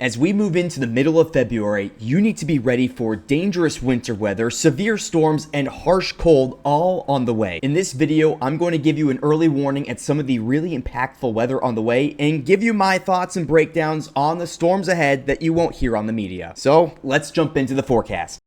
As we move into the middle of February, you need to be ready for dangerous winter weather, severe storms, and harsh cold all on the way. In this video, I'm going to give you an early warning at some of the really impactful weather on the way and give you my thoughts and breakdowns on the storms ahead that you won't hear on the media. So let's jump into the forecast.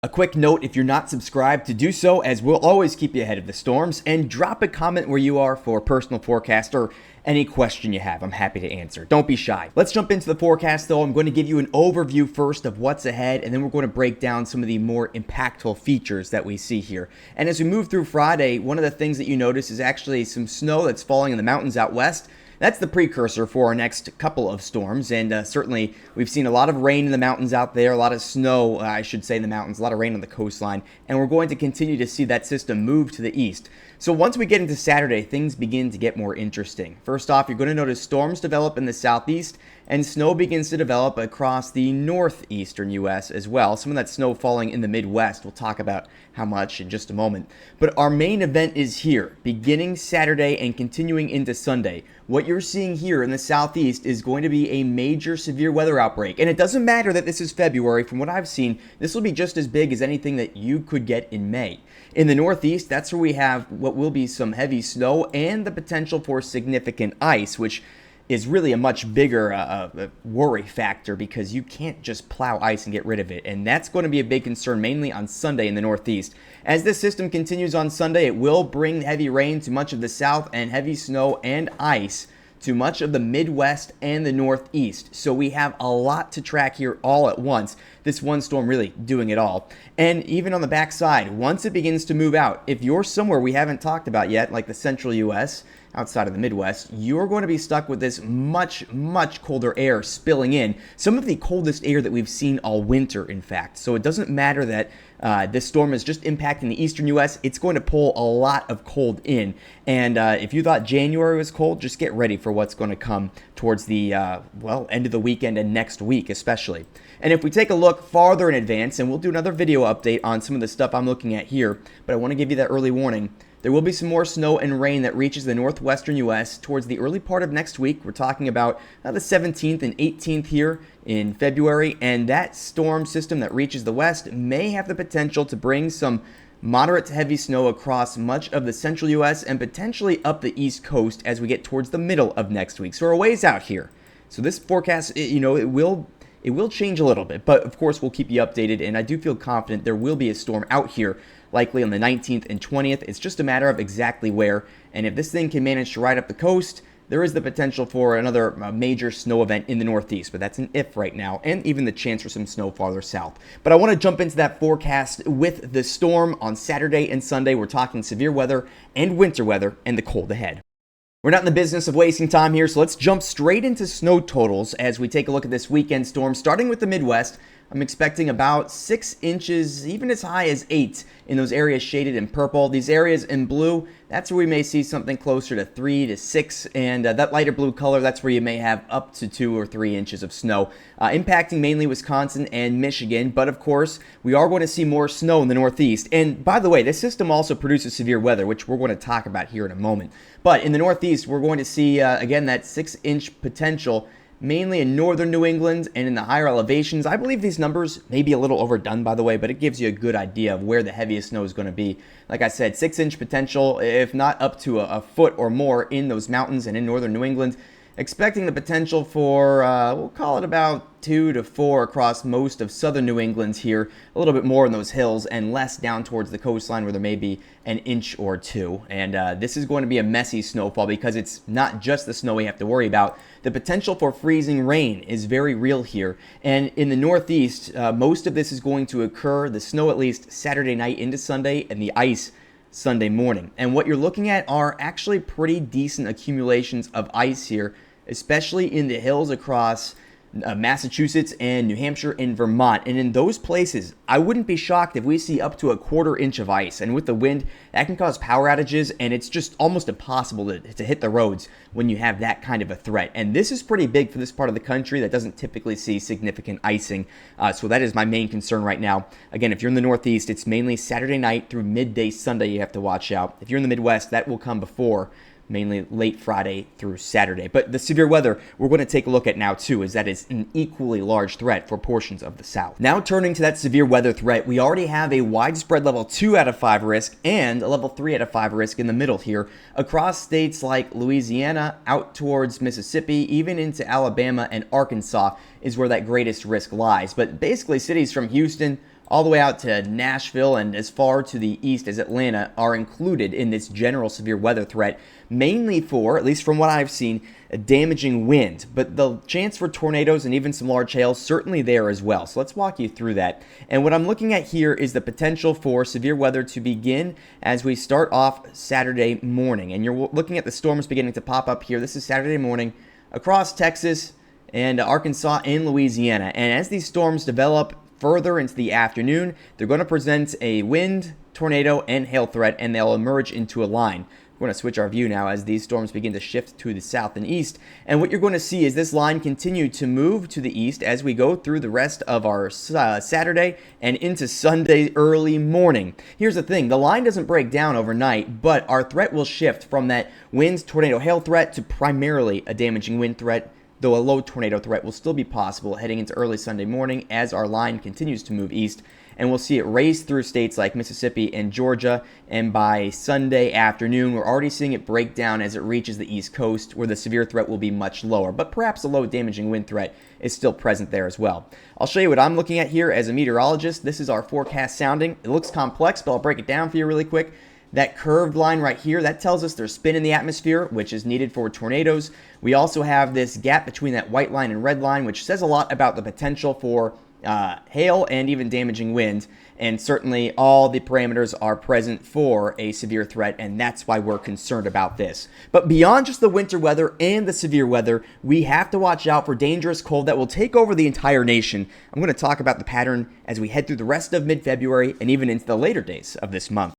A quick note, if you're not subscribed, to do so, as we'll always keep you ahead of the storms, and drop a comment where you are for a personal forecast or any question you have. I'm happy to answer. Don't be shy. Let's jump into the forecast though. I'm going to give you an overview first of what's ahead, and then we're going to break down some of the more impactful features that we see here. And as we move through Friday, one of the things that you notice is actually some snow that's falling in the mountains out west. That's the precursor for our next couple of storms, and certainly we've seen a lot of rain in the mountains out there, a lot of snow, I should say, in the mountains, a lot of rain on the coastline, and we're going to continue to see that system move to the east. So once we get into Saturday, things begin to get more interesting. First off, you're going to notice storms develop in the southeast, and snow begins to develop across the northeastern U.S. as well. Some of that snow falling in the Midwest. We'll talk about how much in just a moment. But our main event is here, beginning Saturday and continuing into Sunday. What you're seeing here in the southeast is going to be a major severe weather outbreak. And it doesn't matter that this is February. From what I've seen, this will be just as big as anything that you could get in May. In the northeast, that's where we have what will be some heavy snow and the potential for significant ice, which is really a much bigger worry factor because you can't just plow ice and get rid of it. And that's going to be a big concern mainly on Sunday in the Northeast. As this system continues on Sunday, it will bring heavy rain to much of the South and heavy snow and ice to much of the Midwest and the Northeast. So we have a lot to track here all at once. This one storm really doing it all. And even on the backside, once it begins to move out, if you're somewhere we haven't talked about yet, like the central U.S., outside of the Midwest, you're going to be stuck with this much colder air spilling in. Some of the coldest air that we've seen all winter, in fact. So it doesn't matter that this storm is just impacting the eastern U.S. It's going to pull a lot of cold in. And if you thought January was cold, just get ready for what's going to come towards the, end of the weekend and next week especially. And if we take a look farther in advance, and we'll do another video update on some of the stuff I'm looking at here, but I want to give you that early warning. There will be some more snow and rain that reaches the northwestern U.S. towards the early part of next week. We're talking about the 17th and 18th here in February, and that storm system that reaches the west may have the potential to bring some moderate to heavy snow across much of the central U.S. and potentially up the east coast as we get towards the middle of next week. So we're a ways out here. So this forecast, it will change a little bit, but of course we'll keep you updated, and I do feel confident there will be a storm out here, likely on the 19th and 20th. It's just a matter of exactly where, and if this thing can manage to ride up the coast, there is the potential for another major snow event in the Northeast, but that's an if right now, and even the chance for some snow farther south. But I want to jump into that forecast with the storm on Saturday and Sunday. We're talking severe weather and winter weather and the cold ahead. We're not in the business of wasting time here, so let's jump straight into snow totals as we take a look at this weekend storm. Starting with the Midwest, I'm expecting about 6 inches, even as high as 8 in those areas shaded in purple. These areas in blue, that's where we may see something closer to 3 to 6, and that lighter blue color, that's where you may have up to 2 or 3 inches of snow, impacting mainly Wisconsin and Michigan. But of course, we are going to see more snow in the Northeast. And by the way, this system also produces severe weather, which we're going to talk about here in a moment. But in the Northeast, we're going to see, again, that 6-inch potential, mainly in northern New England and in the higher elevations. I believe these numbers may be a little overdone, by the way, but it gives you a good idea of where the heaviest snow is going to be. Like I said, 6-inch potential, if not up to a foot or more in those mountains and in northern New England. Expecting the potential for, we'll call it about 2 to 4 across most of southern New England here, a little bit more in those hills and less down towards the coastline where there may be an inch or 2. And this is going to be a messy snowfall because it's not just the snow we have to worry about. The potential for freezing rain is very real here. And in the Northeast, most of this is going to occur, the snow at least Saturday night into Sunday, and the ice Sunday morning. And what you're looking at are actually pretty decent accumulations of ice here, especially in the hills across Massachusetts and New Hampshire and Vermont. And in those places, I wouldn't be shocked if we see up to a 1/4 inch of ice. And with the wind, that can cause power outages, and it's just almost impossible to hit the roads when you have that kind of a threat. And this is pretty big for this part of the country that doesn't typically see significant icing. So that is my main concern right now. Again, if you're in the Northeast, it's mainly Saturday night through midday Sunday you have to watch out. If you're in the Midwest, that will come before. mainly late Friday through Saturday. But the severe weather we're going to take a look at now too, is that it's an equally large threat for portions of the South. Now turning to that severe weather threat, we already have a widespread level 2 out of 5 risk and a level 3 out of 5 risk in the middle here across states like Louisiana, out towards Mississippi, even into Alabama and Arkansas is where that greatest risk lies. But basically cities from Houston all the way out to Nashville and as far to the east as Atlanta are included in this general severe weather threat, mainly for, at least from what I've seen, a damaging wind. But the chance for tornadoes and even some large hail certainly there as well. So let's walk you through that. And what I'm looking at here is the potential for severe weather to begin as we start off Saturday morning. And you're looking at the storms beginning to pop up here. This is Saturday morning across Texas and Arkansas and Louisiana. And as these storms develop further into the afternoon, they're going to present a wind, tornado, and hail threat, and they'll emerge into a line. We're going to switch our view now as these storms begin to shift to the south and east. And what you're going to see is this line continue to move to the east as we go through the rest of our Saturday and into Sunday early morning. Here's the thing, the line doesn't break down overnight, but our threat will shift from that wind, tornado, hail threat to primarily a damaging wind threat, though a low tornado threat will still be possible heading into early Sunday morning as our line continues to move east. And we'll see it race through states like Mississippi and Georgia. And by Sunday afternoon, we're already seeing it break down as it reaches the East Coast, where the severe threat will be much lower. But perhaps a low damaging wind threat is still present there as well. I'll show you what I'm looking at here as a meteorologist. This is our forecast sounding. It looks complex, but I'll break it down for you really quick. That curved line right here, that tells us there's spin in the atmosphere, which is needed for tornadoes. We also have this gap between that white line and red line, which says a lot about the potential for hail and even damaging wind. And certainly all the parameters are present for a severe threat, and that's why we're concerned about this. But beyond just the winter weather and the severe weather, we have to watch out for dangerous cold that will take over the entire nation. I'm going to talk about the pattern as we head through the rest of mid-February and even into the later days of this month.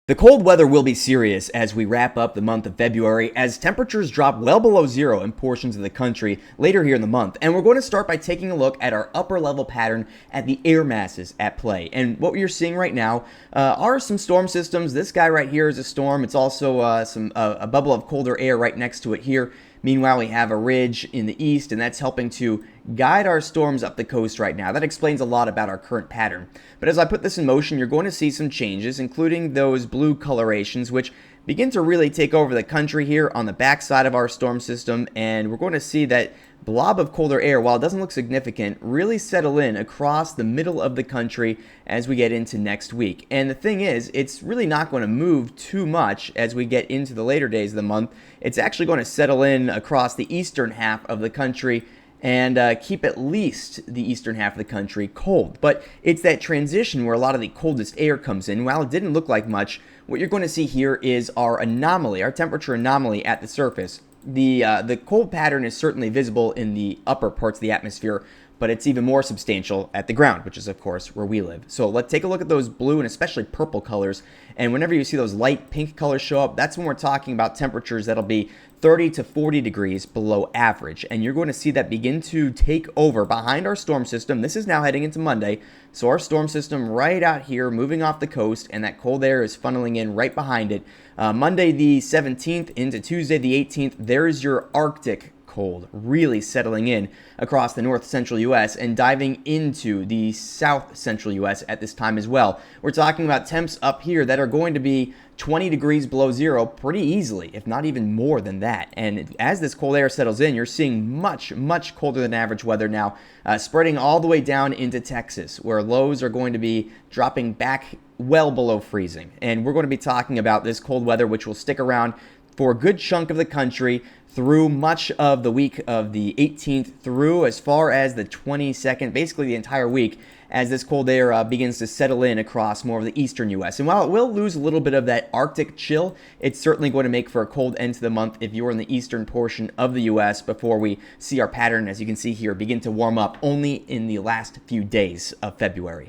The cold weather will be serious as we wrap up the month of February, as temperatures drop well below zero in portions of the country later here in the month. And we're going to start by taking a look at our upper level pattern at the air masses at play. And what you're seeing right now are some storm systems. This guy right here is a storm. It's also a bubble of colder air right next to it here. Meanwhile, we have a ridge in the east, and that's helping to guide our storms up the coast right now. That explains a lot about our current pattern. But as I put this in motion, you're going to see some changes, including those blue colorations, which begin to really take over the country here on the backside of our storm system. And we're going to see that blob of colder air, while it doesn't look significant, really settle in across the middle of the country as we get into next week. And the thing is, it's really not going to move too much as we get into the later days of the month. It's actually going to settle in across the eastern half of the country and keep at least the eastern half of the country cold. But it's that transition where a lot of the coldest air comes in. While it didn't look like much, what you're going to see here is our anomaly, our temperature anomaly at the surface. The cold pattern is certainly visible in the upper parts of the atmosphere, but it's even more substantial at the ground, which is, of course, where we live. So let's take a look at those blue and especially purple colors. And whenever you see those light pink colors show up, that's when we're talking about temperatures that'll be 30 to 40 degrees below average. And you're going to see that begin to take over behind our storm system. This is now heading into Monday. So our storm system right out here moving off the coast, and that cold air is funneling in right behind it. Monday the 17th into Tuesday the 18th, there's your Arctic cold really settling in across the north central U.S. and diving into the south central U.S. at this time as well. We're talking about temps up here that are going to be 20 degrees below zero pretty easily, if not even more than that. And as this cold air settles in, you're seeing much, much colder than average weather now, spreading all the way down into Texas, where lows are going to be dropping back well below freezing. And we're going to be talking about this cold weather, which will stick around for a good chunk of the country through much of the week of the 18th through as far as the 22nd, basically the entire week, as this cold air begins to settle in across more of the eastern U.S. And while it will lose a little bit of that Arctic chill, it's certainly going to make for a cold end to the month if you're in the eastern portion of the U.S. before we see our pattern, as you can see here, begin to warm up only in the last few days of February.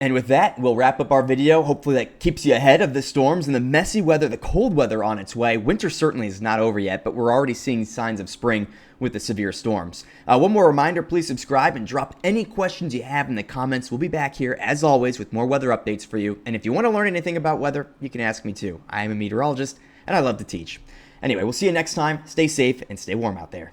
And with that, we'll wrap up our video. Hopefully that keeps you ahead of the storms and the messy weather, the cold weather on its way. Winter certainly is not over yet, but we're already seeing signs of spring with the severe storms. One more reminder, please subscribe and drop any questions you have in the comments. We'll be back here, as always, with more weather updates for you. And if you want to learn anything about weather, you can ask me too. I am a meteorologist, and I love to teach. Anyway, we'll see you next time. Stay safe and stay warm out there.